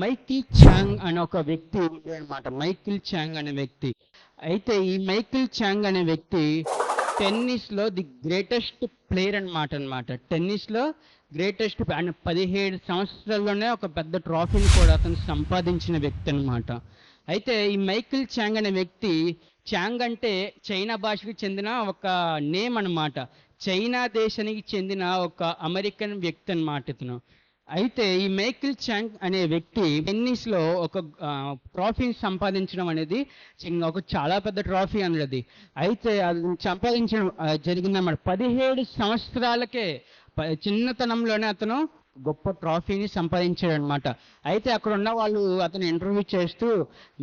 Michael చాంగ్ అనే ఒక వ్యక్తి అనమాట. మైకిల్ చాంగ్ అనే వ్యక్తి. అయితే ఈ మైకిల్ చాంగ్ అనే వ్యక్తి టెన్నిస్లో ది గ్రేటెస్ట్ ప్లేయర్ అనమాట. టెన్నిస్లో గ్రేటెస్ట్, ఆయన 17 సంవత్సరాల్లోనే ఒక పెద్ద ట్రాఫీని కూడా అతను సంపాదించిన వ్యక్తి అనమాట. అయితే ఈ మైకిల్ చాంగ్ అనే వ్యక్తి, చాంగ్ అంటే చైనా భాషకి చెందిన ఒక నేమ్ అనమాట. చైనా దేశానికి చెందిన ఒక అమెరికన్ వ్యక్తి అనమాట ఇతను. అయితే ఈ మైకిల్ చాంగ్ అనే వ్యక్తి టెన్నిస్లో ఒక ట్రాఫీని సంపాదించడం అనేది ఒక చాలా పెద్ద ట్రాఫీ అన్నది. అయితే అది సంపాదించడం జరిగిందన్నమాట. 17 సంవత్సరాలకే చిన్నతనంలోనే అతను గొప్ప ట్రాఫీని సంపాదించాడు అనమాట. అయితే అక్కడ ఉన్న వాళ్ళు అతను ఇంటర్వ్యూ చేస్తూ,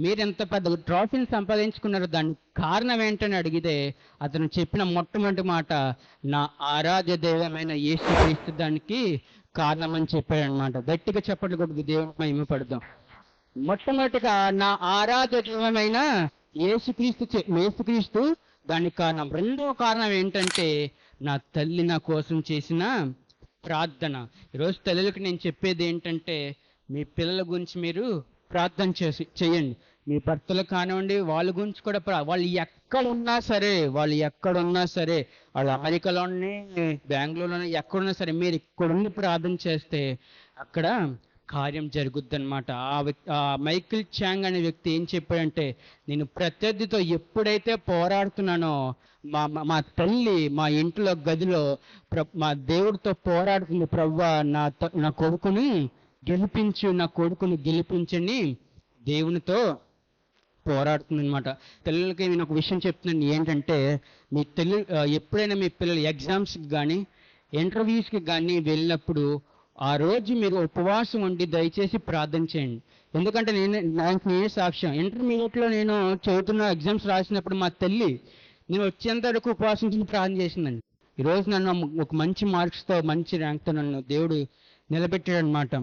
మీరు ఎంత పెద్ద ట్రాఫీని సంపాదించుకున్నారు, దానికి కారణం ఏంటని అడిగితే అతను చెప్పిన మొట్టమొదటి మాట, నా ఆరాధ్య దైవమైన యేసుక్రీస్తు దానికి కారణం అని చెప్పాడు అనమాట. గట్టిగా చెప్పట్లు కొద్దిగా దేవుని మహిమ పడదాం. మొట్టమొదటిగా నా ఆరాధ్య దైవమైన యేసుక్రీస్తు దానికి కారణం. రెండో కారణం ఏంటంటే నా తల్లి నా కోసం చేసిన ప్రార్థన. ఈరోజు తల్లులకు నేను చెప్పేది ఏంటంటే, మీ పిల్లల గురించి మీరు ప్రార్థన చేయండి. మీ భర్తలు కానివ్వండి, వాళ్ళ గురించి కూడా వాళ్ళు ఎక్కడున్నా సరే, వాళ్ళు అమెరికాలోని, బెంగళూరులోని, ఎక్కడున్నా సరే, మీరు ఇక్కడుండి ప్రార్థన చేస్తే అక్కడ కార్యం జరుగుద్ది అనమాట. ఆ మైకిల్ చాంగ్ అనే వ్యక్తి ఏం చెప్పాడంటే, నేను ప్రత్యర్థితో ఎప్పుడైతే పోరాడుతున్నానో, మా తల్లి మా ఇంట్లో గదిలో మా దేవుడితో పోరాడుతుంది, ప్రవ్వా నా కొడుకుని గెలిపించని దేవునితో పోరాడుతుంది అనమాట. పిల్లలకి నేను ఒక విషయం చెప్తున్నాను ఏంటంటే, ఎప్పుడైనా మీ పిల్లలు ఎగ్జామ్స్కి కానీ ఇంటర్వ్యూస్కి కానీ వెళ్ళినప్పుడు ఆ రోజు మీరు ఉపవాసం ఉండి దయచేసి ప్రార్థన చేయండి. ఎందుకంటే నేనే సాక్ష్యం. ఇంటర్మీడియట్లో నేను చదువుతున్న ఎగ్జామ్స్ రాసినప్పుడు మా తల్లి నేను వచ్చేంత వరకు ఉపవాసం ప్రార్థన చేసిందండి. ఈరోజు నన్ను ఒక మంచి మార్క్స్తో, మంచి ర్యాంక్తో నన్ను దేవుడు నిలబెట్టాడు అనమాట.